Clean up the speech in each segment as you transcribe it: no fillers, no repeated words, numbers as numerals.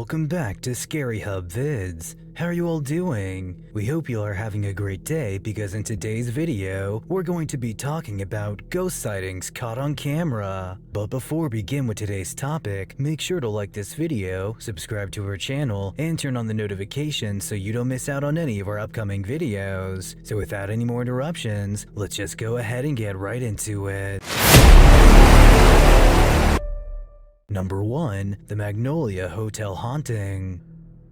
Welcome back to Scaryhubvids. How are you all doing? We hope you are having a great day because in today's video, we're going to be talking about ghost sightings caught on camera. But before we begin with today's topic, make sure to like this video, subscribe to our channel, and turn on the notifications so you don't miss out on any of our upcoming videos. So without any more interruptions, let's just go ahead and get right into it. Number 1. The Magnolia Hotel Haunting.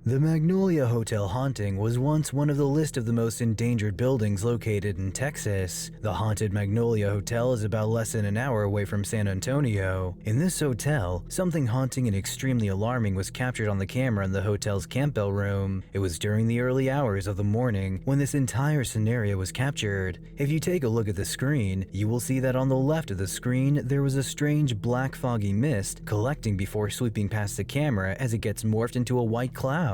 The Magnolia Hotel haunting was once one of the list of the most endangered buildings located in Texas. The haunted Magnolia Hotel is about less than an hour away from San Antonio. In this hotel, something haunting and extremely alarming was captured on the camera in the hotel's campbell room. It was during the early hours of the morning when this entire scenario was captured. If you take a look at the screen, you will see that on the left of the screen there was a strange black foggy mist collecting before sweeping past the camera as it gets morphed into a white cloud.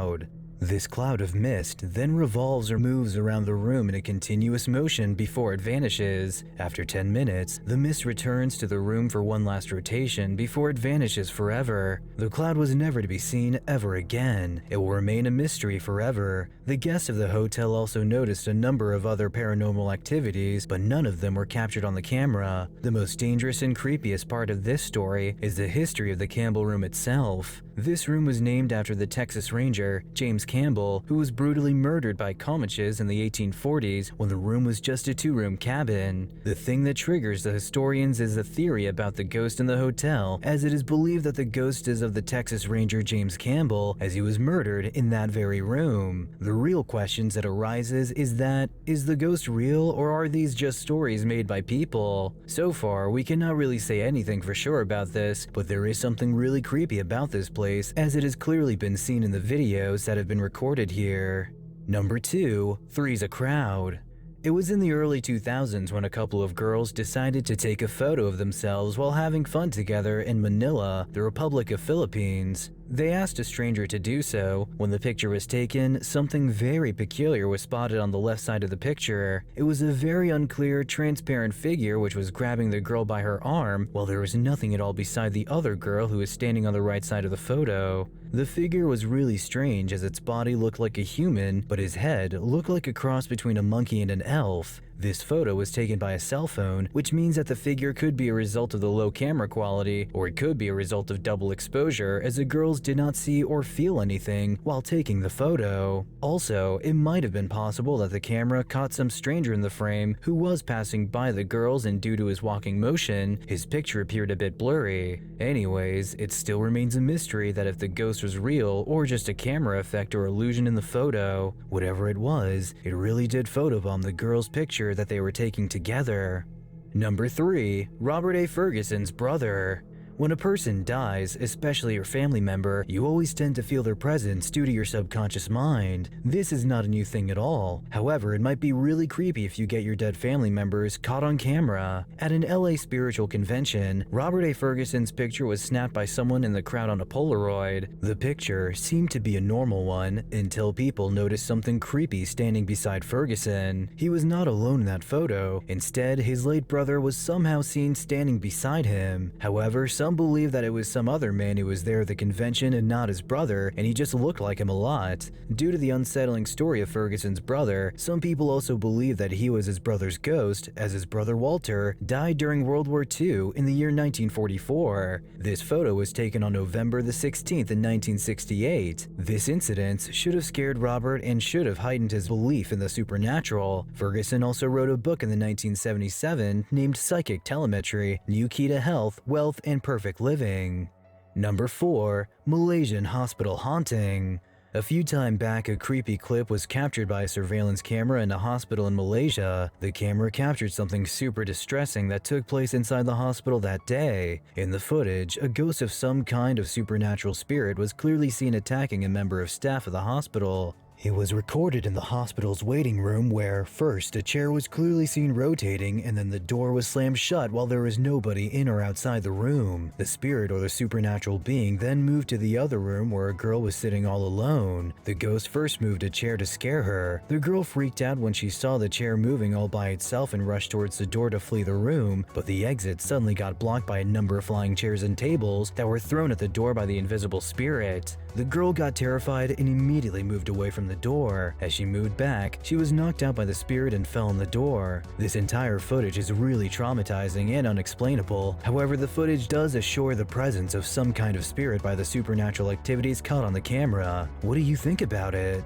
This cloud of mist then revolves or moves around the room in a continuous motion before it vanishes. After 10 minutes, the mist returns to the room for one last rotation before it vanishes forever. The cloud was never to be seen ever again. It will remain a mystery forever. The guests of the hotel also noticed a number of other paranormal activities, but none of them were captured on the camera. The most dangerous and creepiest part of this story is the history of the Campbell room itself. This room was named after the Texas Ranger, James Campbell, who was brutally murdered by Comanches in the 1840s when the room was just a two-room cabin. The thing that triggers the historians is the theory about the ghost in the hotel, as it is believed that the ghost is of the Texas Ranger James Campbell, as he was murdered in that very room. The real questions that arises is the ghost real, or are these just stories made by people? So far, we cannot really say anything for sure about this, but there is something really creepy about this place, as it has clearly been seen in the videos that have been recorded here. Number 2. Three's a Crowd. It was in the early 2000s when a couple of girls decided to take a photo of themselves while having fun together in Manila, the Republic of Philippines. They asked a stranger to do so. When the picture was taken, something very peculiar was spotted on the left side of the picture. It was a very unclear, transparent figure which was grabbing the girl by her arm, while there was nothing at all beside the other girl who was standing on the right side of the photo. The figure was really strange as its body looked like a human, but his head looked like a cross between a monkey and an elf. This photo was taken by a cell phone, which means that the figure could be a result of the low camera quality, or it could be a result of double exposure, as the girls did not see or feel anything while taking the photo. Also, it might have been possible that the camera caught some stranger in the frame who was passing by the girls, and due to his walking motion, his picture appeared a bit blurry. Anyways, it still remains a mystery that if the ghost was real or just a camera effect or illusion in the photo. Whatever it was, it really did photobomb the girls' picture that they were taking together. Number 3. Robert A. Ferguson's brother. When a person dies, especially your family member, you always tend to feel their presence due to your subconscious mind. This is not a new thing at all. However, it might be really creepy if you get your dead family members caught on camera. At an LA spiritual convention, Robert A. Ferguson's picture was snapped by someone in the crowd on a Polaroid. The picture seemed to be a normal one until people noticed something creepy standing beside Ferguson. He was not alone in that photo. Instead, his late brother was somehow seen standing beside him. However, some believe that it was some other man who was there at the convention and not his brother, and he just looked like him a lot. Due to the unsettling story of Ferguson's brother, some people also believe that he was his brother's ghost, as his brother Walter died during World War II in the year 1944. This photo was taken on November the 16th in 1968. This incident should have scared Robert and should have heightened his belief in the supernatural. Ferguson also wrote a book in the 1977 named Psychic Telemetry, New Key to Health, Wealth, and Perfect Living. Number 4. Malaysian Hospital Haunting. A few time back, a creepy clip was captured by a surveillance camera in a hospital in Malaysia. The camera captured something super distressing that took place inside the hospital that day. In the footage, a ghost of some kind of supernatural spirit was clearly seen attacking a member of staff of the hospital. It was recorded in the hospital's waiting room where, first, a chair was clearly seen rotating and then the door was slammed shut while there was nobody in or outside the room. The spirit or the supernatural being then moved to the other room where a girl was sitting all alone. The ghost first moved a chair to scare her. The girl freaked out when she saw the chair moving all by itself and rushed towards the door to flee the room, but the exit suddenly got blocked by a number of flying chairs and tables that were thrown at the door by the invisible spirit. The girl got terrified and immediately moved away from the door. As she moved back, she was knocked out by the spirit and fell in the door. This entire footage is really traumatizing and unexplainable. However, the footage does assure the presence of some kind of spirit by the supernatural activities caught on the camera. What do you think about it?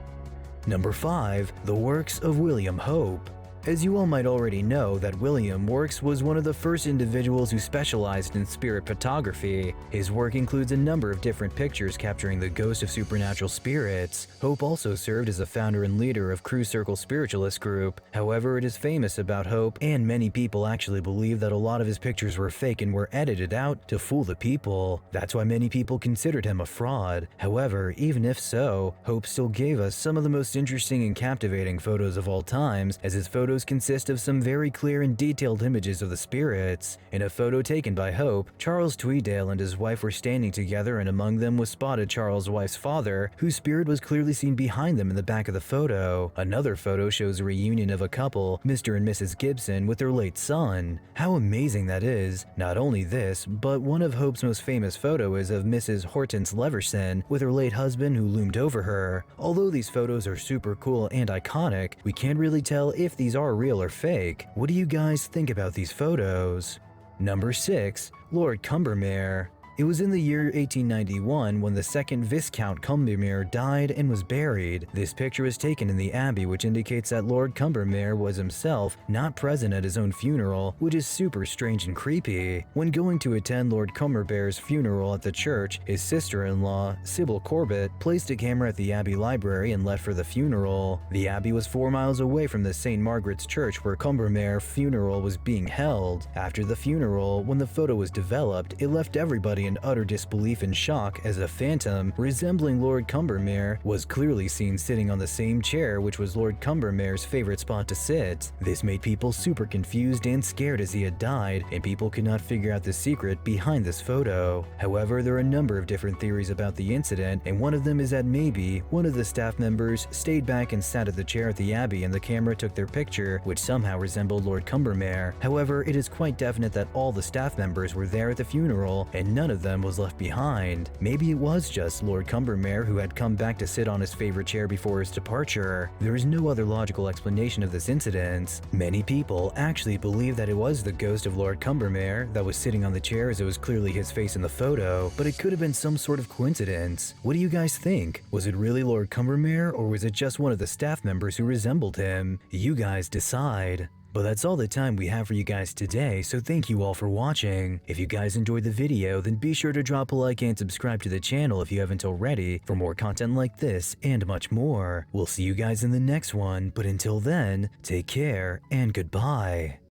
Number 5. The works of William Hope. As you all might already know, that William Works was one of the first individuals who specialized in spirit photography. His work includes a number of different pictures capturing the ghost of supernatural spirits. Hope also served as a founder and leader of Cruise Circle Spiritualist Group. However, it is famous about Hope, and many people actually believe that a lot of his pictures were fake and were edited out to fool the people. That's why many people considered him a fraud. However, even if so, Hope still gave us some of the most interesting and captivating photos of all times, as his photos consist of some very clear and detailed images of the spirits. In a photo taken by Hope, Charles Tweedale and his wife were standing together, and among them was spotted Charles' wife's father, whose spirit was clearly seen behind them in the back of the photo. Another photo shows a reunion of a couple, Mr. and Mrs. Gibson, with their late son. How amazing that is! Not only this, but one of Hope's most famous photo is of Mrs. Hortense Leverson with her late husband who loomed over her. Although these photos are super cool and iconic, we can't really tell if these are real or fake. What do you guys think about these photos? Number 6. Lord Combermere. It was in the year 1891 when the second Viscount Combermere died and was buried. This picture was taken in the Abbey, which indicates that Lord Combermere was himself not present at his own funeral, which is super strange and creepy. When going to attend Lord Combermere's funeral at the church, his sister-in-law, Sybil Corbett, placed a camera at the Abbey library and left for the funeral. The Abbey was 4 miles away from the St. Margaret's Church where Combermere's funeral was being held. After the funeral, when the photo was developed, it left everybody in utter disbelief and shock, as a phantom resembling Lord Combermere was clearly seen sitting on the same chair, which was Lord Combermere's favorite spot to sit. This made people super confused and scared as he had died, and people could not figure out the secret behind this photo. However, there are a number of different theories about the incident, and one of them is that maybe one of the staff members stayed back and sat at the chair at the Abbey and the camera took their picture, which somehow resembled Lord Combermere. However, it is quite definite that all the staff members were there at the funeral and none of them was left behind. Maybe it was just Lord Combermere who had come back to sit on his favorite chair before his departure. There is no other logical explanation of this incident. Many people actually believe that it was the ghost of Lord Combermere that was sitting on the chair, as it was clearly his face in the photo, but it could have been some sort of coincidence. What do you guys think? Was it really Lord Combermere, or was it just one of the staff members who resembled him? You guys decide. But that's all the time we have for you guys today, so thank you all for watching. If you guys enjoyed the video, then be sure to drop a like and subscribe to the channel if you haven't already for more content like this and much more. We'll see you guys in the next one, but until then, take care and goodbye.